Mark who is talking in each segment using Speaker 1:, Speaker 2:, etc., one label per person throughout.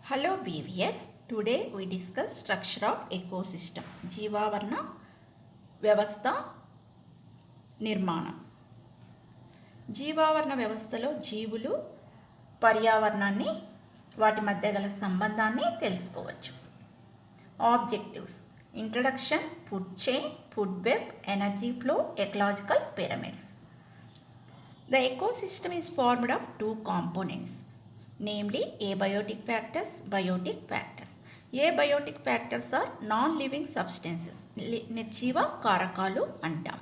Speaker 1: Hello BVS. Today we discuss structure of ecosystem. జీవావరణ వ్యవస్థ నిర్మాణం. జీవావరణ వ్యవస్థలో జీవులు పర్యావరణాన్ని వాటి మధ్య గల సంబంధాన్ని తెలుసుకోవచ్చు. Objectives: introduction, food chain, food web, energy flow, ecological pyramids. The ecosystem is formed of two components, namely abiotic factors, biotic factors. Abiotic factors are non-living substances, నిర్జీవ కారకాలు అంటాం.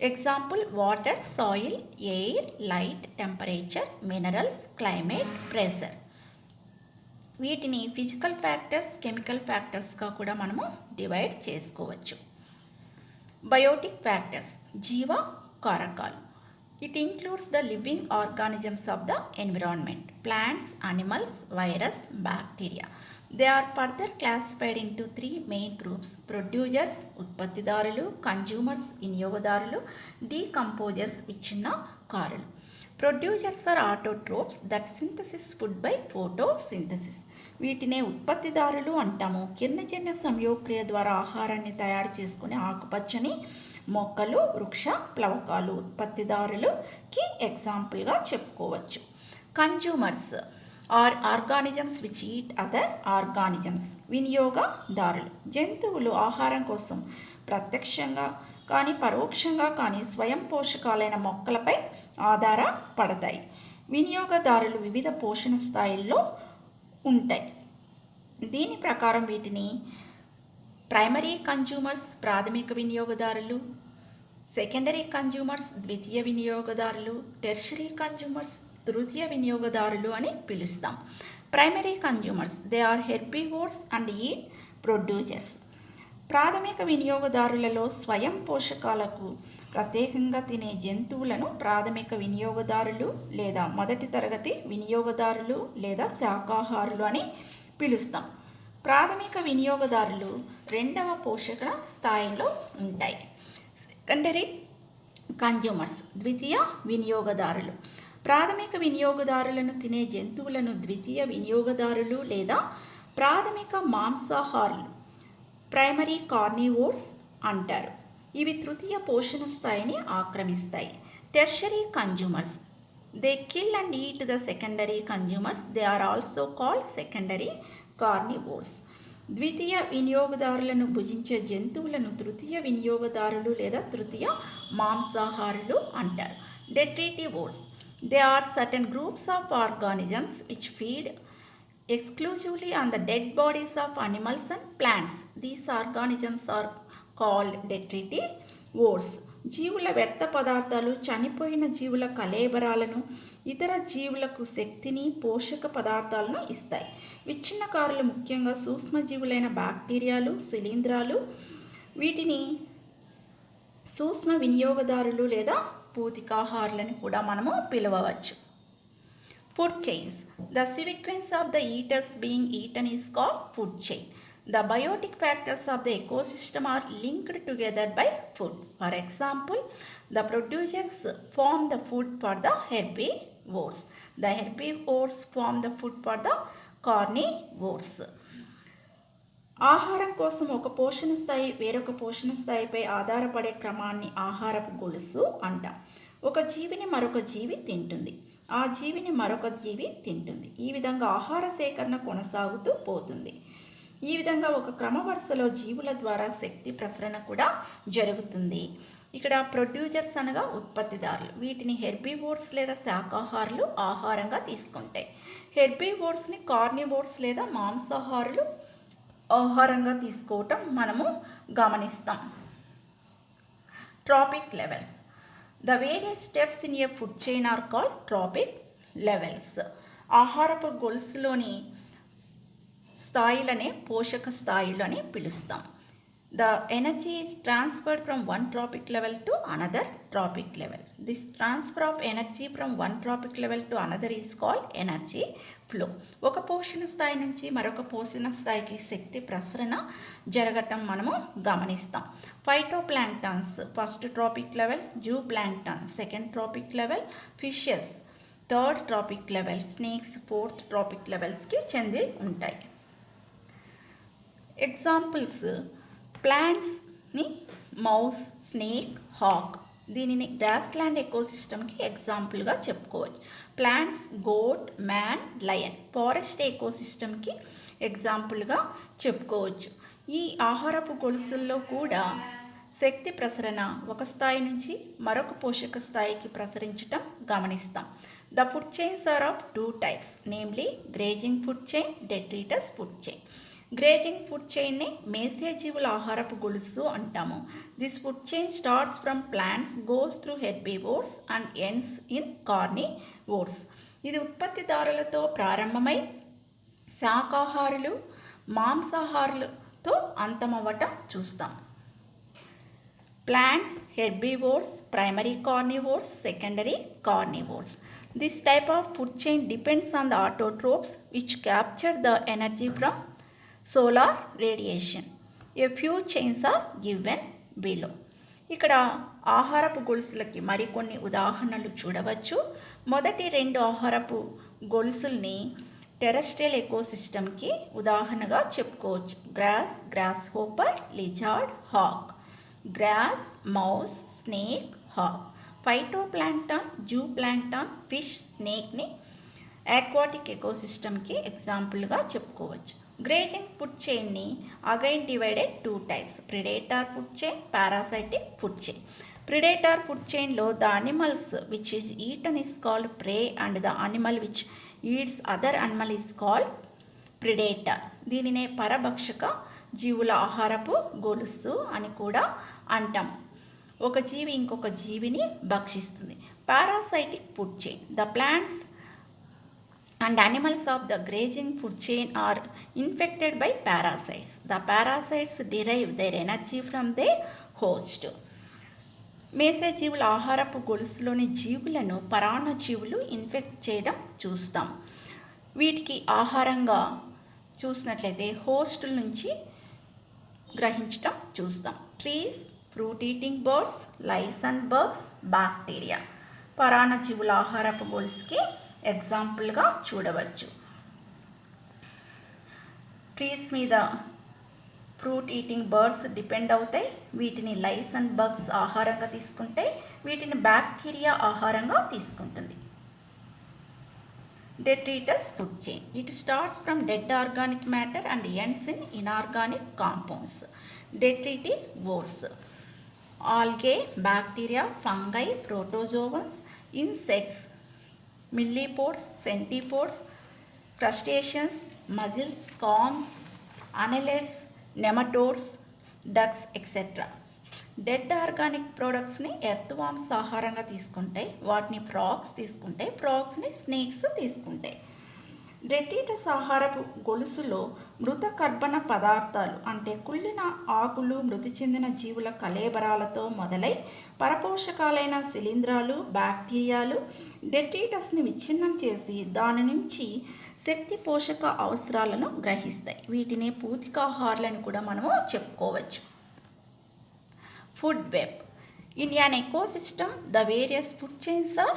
Speaker 1: Example: water, soil, air, light, temperature, minerals, climate, pressure. వీటిని physical factors, chemical ఫ్యాక్టర్స్గా కూడా మనము divide చేసుకోవచ్చు. Biotique factors జీవ కారకాలు. It includes the living organisms of the environment: plants, animals, virus, bacteria. They are further classified into three main groups: producers, ఉత్పత్తిదారులు, consumers, వినియోగదారులు, decomposers, విచ్ఛిన్నకారులు. Producers are autotrophs that synthesize food by photosynthesis. వీటినే ఉత్పత్తిదారులు అంటాము. కిరణజన్య సంయోగక్రియ ద్వారా ఆహారాన్ని తయారు చేసుకునే ఆకుపచ్చని మొక్కలు, వృక్ష ప్లవకాలు ఉత్పత్తిదారులుకి ఎగ్జాంపుల్గా చెప్పుకోవచ్చు. Consumers are organisms which eat other organisms. వినియోగదారులు జంతువులు ఆహారం కోసం ప్రత్యక్షంగా కానీ పరోక్షంగా కానీ స్వయం పోషకాలైన మొక్కలపై ఆధారపడతాయి. వినియోగదారులు వివిధ పోషణ స్థాయిల్లో ఉంటాయి. దీని ప్రకారం వీటిని ప్రైమరీ కన్జ్యూమర్స్ ప్రాథమిక వినియోగదారులు, సెకండరీ కన్జ్యూమర్స్ ద్వితీయ వినియోగదారులు, టెర్షరీ కన్జ్యూమర్స్ తృతీయ వినియోగదారులు అని పిలుస్తాం. Primary consumers they are herbivores and eat producers. ప్రాథమిక వినియోగదారులలో స్వయం పోషకాలకు ప్రత్యేకంగా తినే జంతువులను ప్రాథమిక వినియోగదారులు లేదా మొదటి తరగతి వినియోగదారులు లేదా శాకాహారులు అని పిలుస్తాం. ప్రాథమిక వినియోగదారులు రెండవ పోషక స్థాయిలో ఉంటాయి. సెకండరీ కన్జ్యూమర్స్ ద్వితీయ వినియోగదారులు. ప్రాథమిక వినియోగదారులను తినే జంతువులను ద్వితీయ వినియోగదారులు లేదా ప్రాథమిక మాంసాహారులు ప్రైమరీ కార్నివోర్స్ అంటారు. ఇవి తృతీయ పోషణ స్థాయిని ఆక్రమిస్తాయి. Tertiary consumers they kill and eat the secondary consumers. They are also called secondary carnivores. ద్వితీయ వినియోగదారులను భుజించే జంతువులను తృతీయ వినియోగదారులు లేదా తృతీయ మాంసాహారులు అంటారు. Detritivores they are certain groups of organisms which feed exclusively on the dead bodies of animals and plants. These organisms are called detritivores. జీవుల వ్యర్థ పదార్థాలు చనిపోయిన జీవుల కళేబరాలను ఇతర జీవులకు శక్తిని పోషక పదార్థాలను ఇస్తాయి. విచ్ఛిన్నకారులు ముఖ్యంగా సూక్ష్మజీవులైన బ్యాక్టీరియాలు, శిలీంధ్రాలు. వీటిని సూక్ష్మ వినియోగదారులు లేదా పూతికాహారులని కూడా మనము పిలవవచ్చు. Food chains. The sequence of the eaters being eaten is called food chain. The biotic factors of the ecosystem are linked together by food. For example, the producers form the food for the herbivores. The herbivores form the food for the carnivores. ఆహారం కోసం ఒక పోషణ స్థాయి వేరొక పోషణ స్థాయిపై ఆధారపడే క్రమాన్ని ఆహారపు గొలుసు అంటాం. ఒక జీవిని మరొక జీవి తింటుంది, ఆ జీవిని మరొక జీవి తింటుంది. ఈ విధంగా ఆహార సేకరణ కొనసాగుతూ పోతుంది. ఈ విధంగా ఒక క్రమ వరుసలో జీవుల ద్వారా శక్తి ప్రసరణ కూడా జరుగుతుంది. ఇక్కడ ప్రొడ్యూసర్స్ అనగా ఉత్పత్తిదారులు. వీటిని హెర్బివోర్స్ లేదా శాకాహారులు ఆహారంగా తీసుకుంటాయి. హెర్బివోర్స్ని కార్నివోర్స్ లేదా మాంసాహారులు ఆహారంగా తీసుకోవటం మనము గమనిస్తాం. Trophic levels. The various steps in a food chain are called trophic levels. ఆహారపు గొలుసులోని స్థాయిలనే పోషక స్థాయిలు అని పిలుస్తాం. The energy is transferred from one trophic level to another trophic level. This transfer of energy from one trophic level to another is called energy flow. ఒక పోషణ స్థాయి నుంచి మరొక పోషణ స్థాయికి శక్తి ప్రసరణ జరగటం మనము గమనిస్తాం. Phytoplanktons first trophic level, zooplankton second trophic level, fishes third trophic level, snakes fourth trophic లెవెల్స్కి చెంది ఉంటాయి. ఎగ్జాంపుల్స్ ప్లాంట్స్ని మౌస్, స్నేక్, హాక్. దీనిని గ్రాస్ల్యాండ్ ఎకోసిస్టమ్కి ఎగ్జాంపుల్గా చెప్పుకోవచ్చు. Plants goat, man, lion. Forest ఎకోసిస్టమ్కి ఎగ్జాంపుల్గా చెప్పుకోవచ్చు. ఈ ఆహారపు గొలుసుల్లో కూడా శక్తి ప్రసరణ ఒక స్థాయి నుంచి మరొక పోషక స్థాయికి ప్రసరించటం గమనిస్తాం. The food chains are of two types, namely grazing food chain, detritus food chain. Grazing food చైన్ని మేసే జీవుల ఆహారపు గొలుసు అంటాము. This food chain starts from plants, goes through herbivores and ends in carnivores. ఇది ఉత్పత్తిదారులతో ప్రారంభమై శాకాహారులు, మాంసాహారులతో అంతమవ్వటం చూస్తాం. Plants, herbivores, primary carnivores, secondary carnivores. This type of food chain depends on the autotrophs which capture the energy from solar radiation. A few chains are given below. ఇక్కడ ఆహారపు గొలుసులకి మరికొన్ని ఉదాహరణలు చూడవచ్చు. మొదటి రెండు ఆహారపు గొలుసుల్ని టెరెస్ట్రియల్ ఎకోసిస్టమ్కి ఉదాహరణగా చెప్పుకోవచ్చు. Grass, grasshopper, lizard, hawk. Grass, mouse, snake, hawk. Phytoplankton, zooplankton, fish, స్నేక్ని ఆక్వాటిక్ ఎకోసిస్టమ్కి ఎగ్జాంపుల్గా చెప్పుకోవచ్చు. గ్రేజింగ్ ఫుడ్ చైన్ని again divided two types, predator food chain, parasitic food chain. Predator food చైన్లో the animals which is eaten is called prey and the animal which eats other animal is called predator. దీనినే పరభక్షక జీవుల ఆహారపు గొలుసు అని కూడా అంటాం. ఒక జీవి ఇంకొక జీవిని భక్షిస్తుంది. Parasitic food chain, the plants and animals of the grazing food chain are infected by parasites. The parasites derive their energy from their host. మేసే జీవుల ఆహారపు గొలుసులోని జీవులను పరాన్న జీవులు ఇన్ఫెక్ట్ చేయడం చూస్తాం. వీటికి ఆహారంగా చూసినట్లయితే హోస్టుల నుంచి గ్రహించటం చూస్తాం. Trees, fruit eating birds, lies and బర్గ్స్, bacteria పరాన్న జీవుల ఆహారపు గొలుసుకి ఎగ్జాంపుల్గా చూడవచ్చు. ట్రీస్ మీద ఫ్రూట్ ఈటింగ్ బర్డ్స్ డిపెండ్ అవుతాయి. వీటిని లైస్ అండ్ బగ్స్ ఆహారంగా తీసుకుంటే వీటిని బ్యాక్టీరియా ఆహారంగా తీసుకుంటుంది. Detritus food chain. It starts from dead organic matter and ends in inorganic compounds. Detritivores. Algae, bacteria, fungi, protozoans, insects, millipods, centipods, crustaceans, mussels, clams, annelids, nematodes, ducks, etc. Dead organic ప్రోడక్ట్స్ని earthworms ఆహారంగా తీసుకుంటాయి. వాటిని frogs తీసుకుంటాయి. ఫ్రాగ్స్ని snakes తీసుకుంటాయి. Detritus ఆహారపు గొలుసులో మృత కర్బన పదార్థాలు అంటే కుళ్ళిన ఆకులు, మృతి చెందిన జీవుల కళేబరాలతో మొదలై పరపోషకాలైన శిలీంధ్రాలు, బ్యాక్టీరియాలు డెట్రిటస్ని విచ్ఛిన్నం చేసి దాని నుంచి శక్తి పోషక అవసరాలను గ్రహిస్తాయి. వీటిని పూతికాహారులను కూడా మనము చెప్పుకోవచ్చు. Food web. In an ecosystem, the various food chains are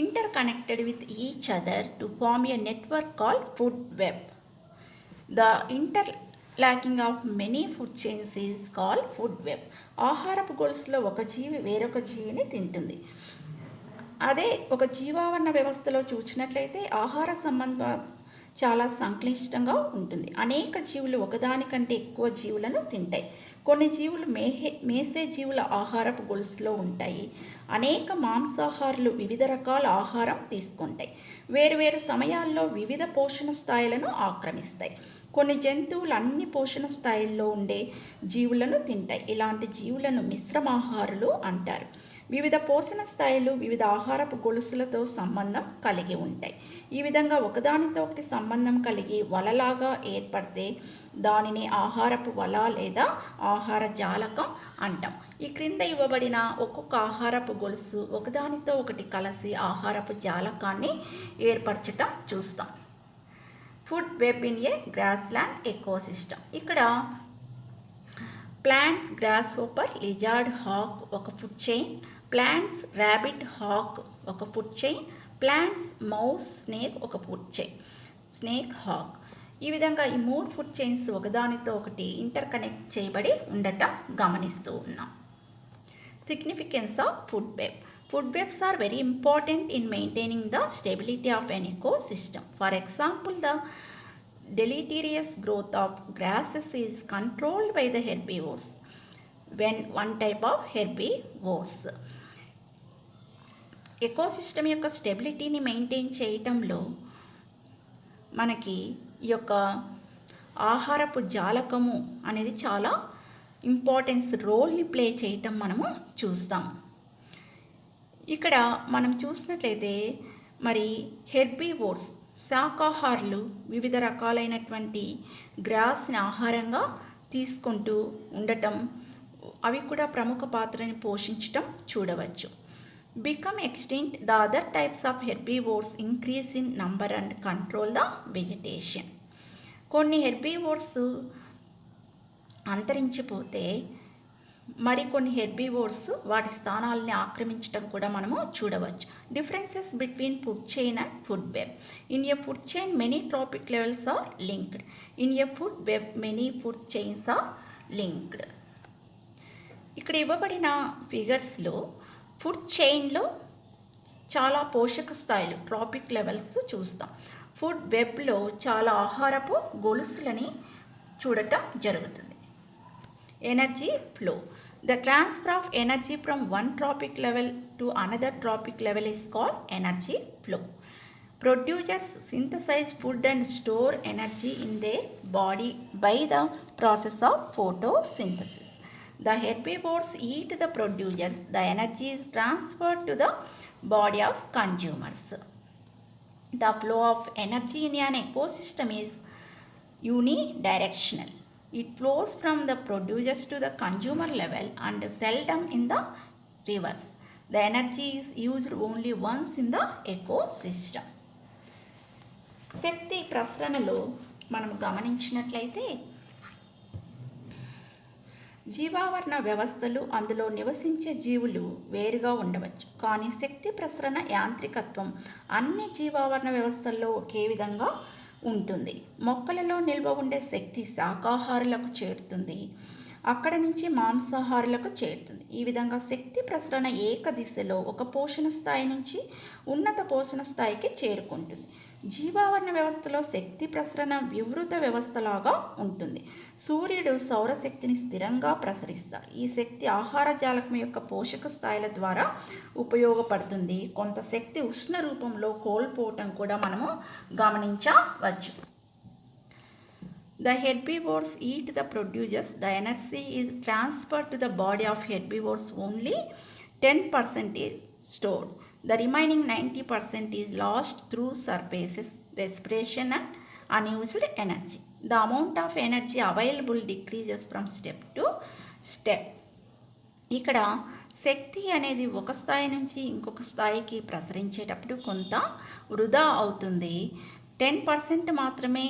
Speaker 1: interconnected with each other to form a network called food web. The interlocking of many food chains is called food web. ఆహారపు గొలుసులో ఒక జీవి వేరొక జీవిని తింటుంది. అదే ఒక జీవావరణ వ్యవస్థలో చూసినట్లయితే ఆహార సంబంధం చాలా సంక్లిష్టంగా ఉంటుంది. అనేక జీవులు ఒకదానికంటే ఎక్కువ జీవులను తింటాయి. కొన్ని జీవులు మేసే జీవుల ఆహారపు గొలుసులో ఉంటాయి. అనేక మాంసాహారులు వివిధ రకాల ఆహారం తీసుకుంటాయి. వేరువేరు సమయాల్లో వివిధ పోషణ స్థాయిలను ఆక్రమిస్తాయి. కొన్ని జంతువులు అన్ని పోషణ స్థాయిల్లో ఉండే జీవులను తింటాయి. ఇలాంటి జీవులను మిశ్రమాహారులు అంటారు. వివిధ పోషణ స్థాయిలు వివిధ ఆహారపు గొలుసులతో సంబంధం కలిగి ఉంటాయి. ఈ విధంగా ఒకదానితో ఒకటి సంబంధం కలిగి వలలాగా ఏర్పడితే దానిని ఆహారపు వల లేదా ఆహార జాలకం అంటాం. ఈ క్రింద ఇవ్వబడిన ఒక్కొక్క ఆహారపు గొలుసు ఒకదానితో ఒకటి కలిసి ఆహారపు జాలకాన్ని ఏర్పరచటం చూస్తాం. Food web in a grassland ecosystem. ఇక్కడ plants, grasshopper, lizard, hawk ఒక food chain. Plants, rabbit, hawk ఒక food chain. Plants, mouse, snake ఒక ఫుడ్ చైన్, స్నేక్, హాగ్. ఈ విధంగా ఈ 3 ఫుడ్ చైన్స్ ఒకదానితో ఒకటి ఇంటర్ కనెక్ట్ చేయబడి ఉండటం గమనిస్తూ ఉన్నాం. Significance of food web. Food webs are very important in maintaining the stability of an ecosystem. For example, the deleterious growth of grasses is controlled by the herbivores. When one type of herbivores. Ecosystem యొక్క స్టెబిలిటీని maintain చేయటంలో మనకి ఈ యొక్క ఆహారపు జాలకము అనేది చాలా importance రోల్ని play చేయటం మనము చూస్తాం. ఇక్కడ మనం చూసినట్లయితే మరి హెర్బీవోర్స్ శాకాహారులు వివిధ రకాలైనటువంటి గ్రాస్ని ఆహారంగా తీసుకుంటూ ఉండటం, అవి కూడా ప్రముఖ పాత్రని పోషించటం చూడవచ్చు. Become extinct, the other types of herbivores increase in number and control the vegetation. కొన్ని హెర్బీవోర్స్ అంతరించిపోతే మరికొన్ని హెర్బీవోర్స్ వాటి స్థానాలని ఆక్రమించడం కూడా మనము చూడవచ్చు. Differences between food chain and food web. In a food chain many trophic levels are linked. In a food web many food chains are linked. ఇక్కడ ఇవ్వబడిన ఫిగర్స్లో food చైన్లో చాలా పోషక స్థాయిలు ట్రాపిక్ లెవెల్స్ చూస్తాం. ఫుడ్ వెబ్లో చాలా ఆహారపు గొలుసులని చూడటం జరుగుతుంది. Energy flow. The transfer of energy from one trophic level to another trophic level is called energy flow. Producers synthesize food and store energy in their body by the process of photosynthesis. The herbivores eat the producers. The energy is transferred to the body of consumers. The flow of energy in an ecosystem is unidirectional. It flows from the producers to the consumer level and seldom in the reverse. The energy is used only once in the ecosystem. శక్తి ప్రసరణలో మనం గమనించినట్లయితే జీవావరణ వ్యవస్థలు, అందులో నివసించే జీవులు వేరుగా ఉండవచ్చు. కానీ శక్తి ప్రసరణ యాంత్రికత్వం అన్ని జీవావరణ వ్యవస్థల్లో ఒకే విధంగా ఉంటుంది. మొక్కలలో నిల్వ ఉండే శక్తి శాకాహారులకు చేరుతుంది, అక్కడ నుంచి మాంసాహారులకు చేరుతుంది. ఈ విధంగా శక్తి ప్రసరణ ఏక దిశలో ఒక పోషణ స్థాయి నుంచి ఉన్నత పోషణ స్థాయికి చేరుకుంటుంది. జీవావరణ వ్యవస్థలో శక్తి ప్రసరణ వివృత వ్యవస్థలాగా ఉంటుంది. సూర్యుడు సౌరశక్తిని స్థిరంగా ప్రసరిస్తాడు. ఈ శక్తి ఆహార జాలకం యొక్క పోషక స్థాయిల ద్వారా ఉపయోగపడుతుంది. కొంత శక్తి ఉష్ణ రూపంలో కోల్పోవటం కూడా మనము గమనించవచ్చు. The herbivores eat the producers. The energy is transferred to the body of herbivores. Only 10% is stored. The remaining 90% is lost through surfaces, respiration and unused energy. The amount of energy available decreases from step to step. ఇక్కడ శక్తి అనేది ఒక స్థాయి నుంచి ఇంకొక స్థాయికి ప్రసరించేటప్పుడు కొంత వృధా అవుతుంది. 10% మాత్రమే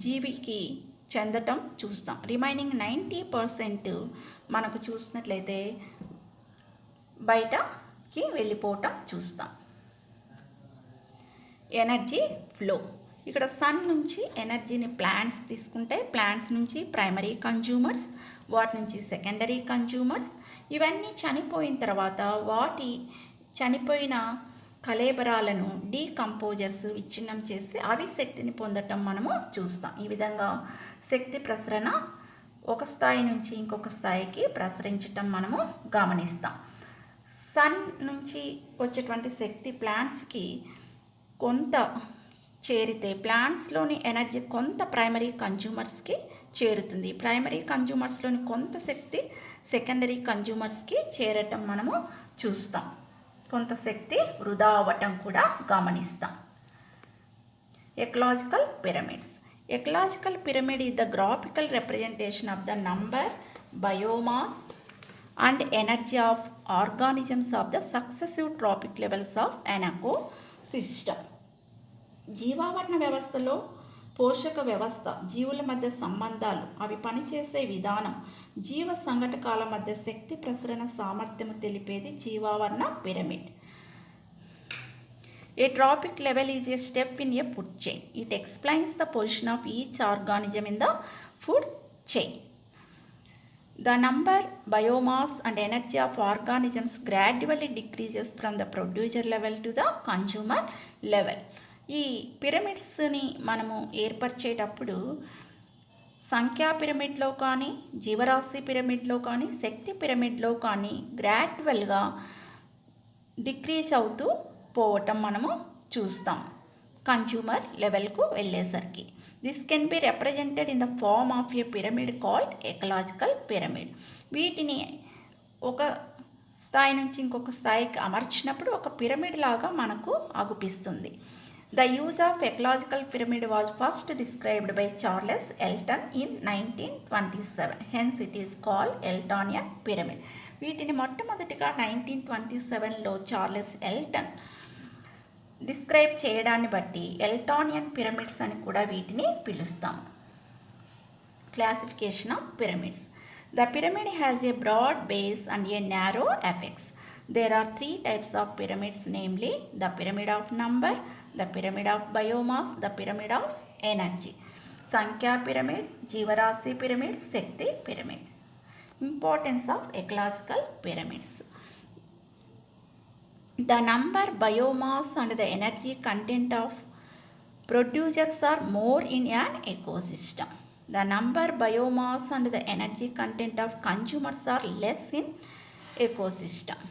Speaker 1: జీవికి చెందటం చూస్తాం. రిమైనింగ్ 90% మనకు చూసినట్లయితే బయటకి వెళ్ళిపోవటం చూస్తాం. Energy flow. ఇక్కడ సన్ నుంచి ఎనర్జీని ప్లాంట్స్ తీసుకుంటే ప్లాంట్స్ నుంచి ప్రైమరీ కన్జ్యూమర్స్, వాటి నుంచి సెకండరీ కన్జ్యూమర్స్. ఇవన్నీ చనిపోయిన తర్వాత వాటి చనిపోయిన కళేబరాలను డీకంపోజర్స్ విచ్ఛిన్నం చేసి అవి శక్తిని పొందటం మనము చూస్తాం. ఈ విధంగా శక్తి ప్రసరణ ఒక స్థాయి నుంచి ఇంకొక స్థాయికి ప్రసరించటం మనము గమనిస్తాం. సన్ నుంచి వచ్చేటువంటి శక్తి ప్లాంట్స్కి కొంత చేరితే ప్లాంట్స్లోని ఎనర్జీ కొంత ప్రైమరీ కన్జ్యూమర్స్కి చేరుతుంది. ప్రైమరీ కన్జ్యూమర్స్లోని కొంత శక్తి సెకండరీ కన్జ్యూమర్స్కి చేరటం మనము చూస్తాం. కొంత శక్తి వృధా అవ్వటం కూడా గమనిస్తాం. Ecological pyramids. Ecological pyramid is the graphical representation of the number, biomass and energy of organisms of the successive trophic levels of an ecosystem. జీవావరణ వ్యవస్థలో పోషక వ్యవస్థ, జీవుల మధ్య సంబంధాలు, అవి పనిచేసే విధానం, జీవ సంఘటకాల మధ్య శక్తి ప్రసరణ సామర్థ్యము తెలిపేది జీవావరణ pyramid. A trophic level is a step in a food chain. It explains the position of each organism in the food chain. The number, biomass and energy of organisms gradually decreases from the producer level to the consumer level. ఈ పిరమిడ్స్ని మనము ఏర్పరిచేటప్పుడు సంఖ్యా పిరమిడ్లో కానీ, జీవరాశి పిరమిడ్లో కానీ, శక్తి పిరమిడ్లో కానీ గ్రాడ్యువల్గా decrease అవుతూ పోవటం మనము చూస్తాం కన్జ్యూమర్ లెవెల్కు వెళ్ళేసరికి. This can be represented in the form of a pyramid called ecological pyramid. వీటిని ఒక స్థాయి నుంచి ఇంకొక స్థాయికి అమర్చినప్పుడు ఒక పిరమిడ్ లాగా మనకు అగుపిస్తుంది. The use of ecological pyramid was first described by Charles Elton in 1927. Hence it is called Eltonian pyramid. వీటిని మొట్టమొదటిగా 1927లో చార్లెస్ ఎల్టన్ డిస్క్రైబ్ చేయడాన్ని బట్టి ఎల్టానియన్ పిరమిడ్స్ అని కూడా వీటిని పిలుస్తాం. Classification of pyramids. The pyramid has a broad base and a narrow apex. There are three types of pyramids, namely the pyramid of number, the pyramid of biomass, the pyramid of energy. Sankhya pyramid, Jivarasi pyramid, Shakti pyramid. Importance of ecological pyramids. The number, biomass and the energy content of producers are more in an ecosystem. The number, biomass and the energy content of consumers are less in ecosystem.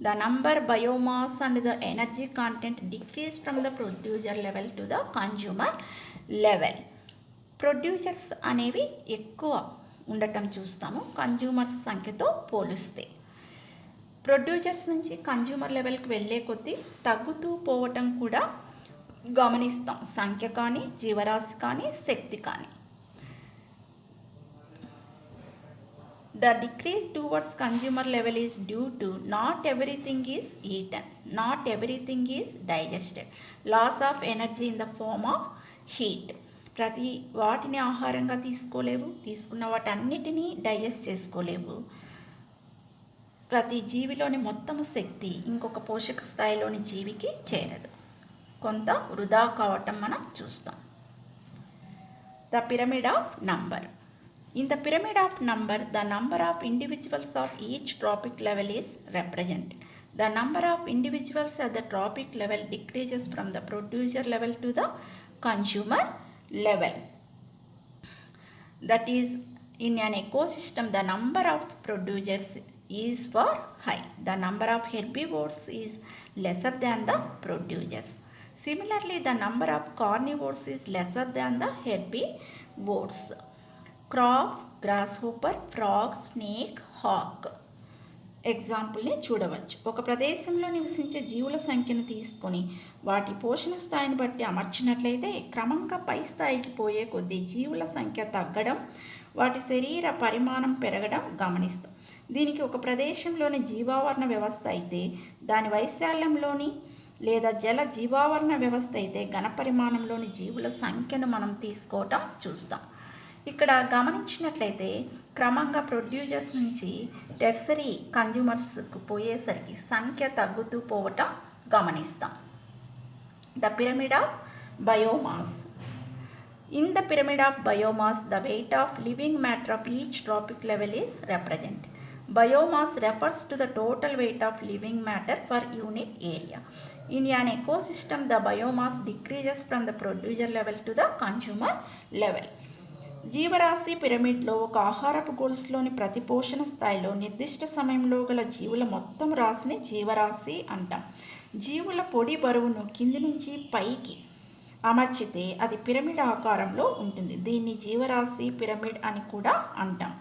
Speaker 1: The number, biomass and the energy content decrease from the producer level to the consumer level. Producers అనేవి ఎక్కువ ఉండటం చూస్తాము consumers సంఖ్యతో పోలిస్తే. Producers నుంచి consumer లెవెల్కి వెళ్ళే కొద్దీ తగ్గుతూ పోవటం కూడా గమనిస్తాం, సంఖ్య కానీ, జీవరాశి కానీ, శక్తి కానీ. The decrease towards consumer level is due to not everything is eaten, not everything is digested, loss of energy in the form of heat. ప్రతి వాటిని ఆహారంగా తీసుకోలేవు, తీసుకున్న వాటన్నిటినీ డైజెస్ట్ చేసుకోలేవు. ప్రతి జీవిలోని మొత్తం శక్తి ఇంకొక పోషక స్థాయిలోని జీవికి చేరదు, కొంత వృధా కావటం మనం చూస్తాం. The pyramid of number. In the pyramid of number, the number of individuals of each trophic level is represented. The number of individuals at the trophic level decreases from the producer level to the consumer level. That is, in an ecosystem, the number of producers is for high. The number of herbivores is lesser than the producers. Similarly, the number of carnivores is lesser than the herbivores. Crop, grasshopper, frog, snake, hawk ఎగ్జాంపుల్ని చూడవచ్చు. ఒక ప్రదేశంలో నివసించే జీవుల సంఖ్యను తీసుకొని వాటి పోషణ స్థాయిని బట్టి అమర్చినట్లయితే క్రమంగా పై స్థాయికి పోయే కొద్దీ జీవుల సంఖ్య తగ్గడం, వాటి శరీర పరిమాణం పెరగడం గమనిస్తాం. దీనికి ఒక ప్రదేశంలోని జీవావరణ వ్యవస్థ అయితే దాని వైశాల్యంలోని లేదా జల జీవావరణ వ్యవస్థ అయితే ఘనపరిమాణంలోని జీవుల సంఖ్యను మనం తీసుకోవటం చూస్తాం. ఇక్కడ గమనించినట్లయితే క్రమంగా ప్రొడ్యూసర్స్ నుంచి టెర్సరీ కన్జ్యూమర్స్కు పోయేసరికి సంఖ్య తగ్గుతూ పోవటం గమనిస్తాం. The pyramid of biomass. In the pyramid of biomass, the weight of living matter of each trophic level is represented. Biomass refers to the total weight of living matter per unit area. In an ecosystem, the biomass decreases from the producer level to the consumer level. జీవరాశి పిరమిడ్లో ఒక ఆహారపు గొలుసులోని ప్రతి పోషణ స్థాయిలో నిర్దిష్ట సమయంలో గల జీవుల మొత్తం రాశిని జీవరాశి అంటాం. జీవుల పొడి బరువును కింది నుంచి పైకి అమర్చితే అది పిరమిడ్ ఆకారంలో ఉంటుంది. దీన్ని జీవరాశి పిరమిడ్ అని కూడా అంటాం.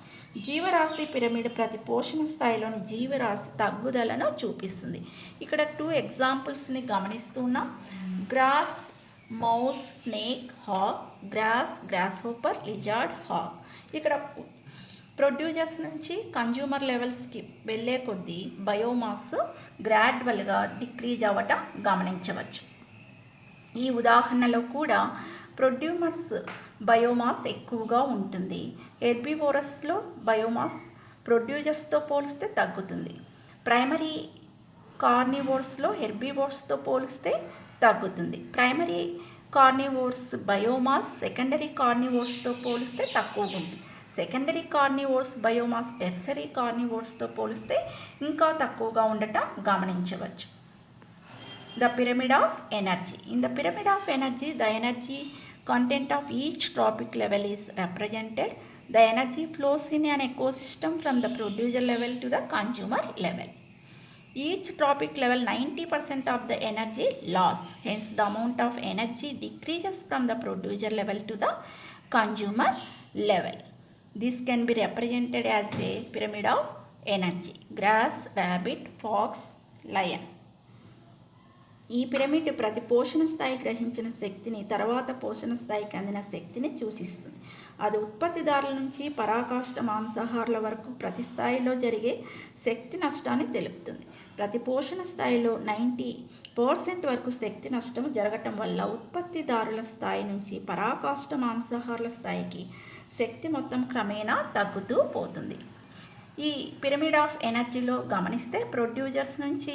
Speaker 1: జీవరాశి పిరమిడ్ ప్రతి పోషణ స్థాయిలోని జీవరాశి తగ్గుదలను చూపిస్తుంది. ఇక్కడ 2 ఎగ్జాంపుల్స్ని గమనిస్తున్నాం. Grass, mouse, snake, hawk. Grass, grasshopper, lizard, hawk. ఇక్కడ ప్రొడ్యూసర్స్ నుంచి కన్జ్యూమర్ లెవెల్స్కి వెళ్ళే కొద్దీ బయోమాస్ గ్రాడ్యువల్గా డిక్రీజ్ అవ్వటం గమనించవచ్చు. ఈ ఉదాహరణలో కూడా ప్రొడ్యూసర్స్ బయోమాస్ ఎక్కువగా ఉంటుంది. హెర్బివోరస్లో బయోమాస్ ప్రొడ్యూసర్స్తో పోలిస్తే తగ్గుతుంది. ప్రైమరీ కార్నివోర్స్లో హెర్బివోర్స్తో పోలిస్తే తగ్గుతుంది. ప్రైమరీ కార్నివోర్స్ బయోమాస్ సెకండరీ కార్నివోర్స్తో పోలిస్తే తక్కువగా ఉంటుంది. సెకండరీ కార్నివోర్స్ బయోమాస్ టెర్సరీ కార్నివోర్స్తో పోలిస్తే ఇంకా తక్కువగా ఉండటం గమనించవచ్చు. The pyramid of energy. In the pyramid of energy, the energy content of each trophic level is represented. The energy flows in an ecosystem from the producer level to the consumer level. Each trophic level 90% of the energy loss. Hence, the amount of energy decreases from the producer level to the consumer level. This can be represented as a pyramid of energy. Grass, rabbit, fox, lion. ఈ pyramid ప్రతి పోషణ స్థాయి గ్రహించిన శక్తిని తర్వాత పోషణ స్థాయికి అందిన శక్తిని సూచిస్తుంది. అది ఉత్పత్తిదారుల నుంచి పరాకాష్ఠ మాంసాహారుల వరకు ప్రతి స్థాయిలో జరిగే శక్తి నష్టాన్ని తెలుపుతుంది. ప్రతి పోషణ స్థాయిలో 90% వరకు శక్తి నష్టం జరగటం వల్ల ఉత్పత్తిదారుల స్థాయి నుంచి పరాకాష్ఠ మాంసాహారుల స్థాయికి శక్తి మొత్తం క్రమేణా తగ్గుతూ పోతుంది. ఈ పిరమిడ్ ఆఫ్ ఎనర్జీలో గమనిస్తే ప్రొడ్యూసర్స్ నుంచి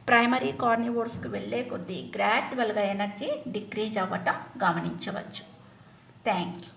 Speaker 1: ప్రైమరీ కార్నివోర్స్కి వెళ్ళే కొద్దీ గ్రాడ్యువల్గా ఎనర్జీ డిక్రీజ్ అవ్వటం గమనించవచ్చు. Thank you.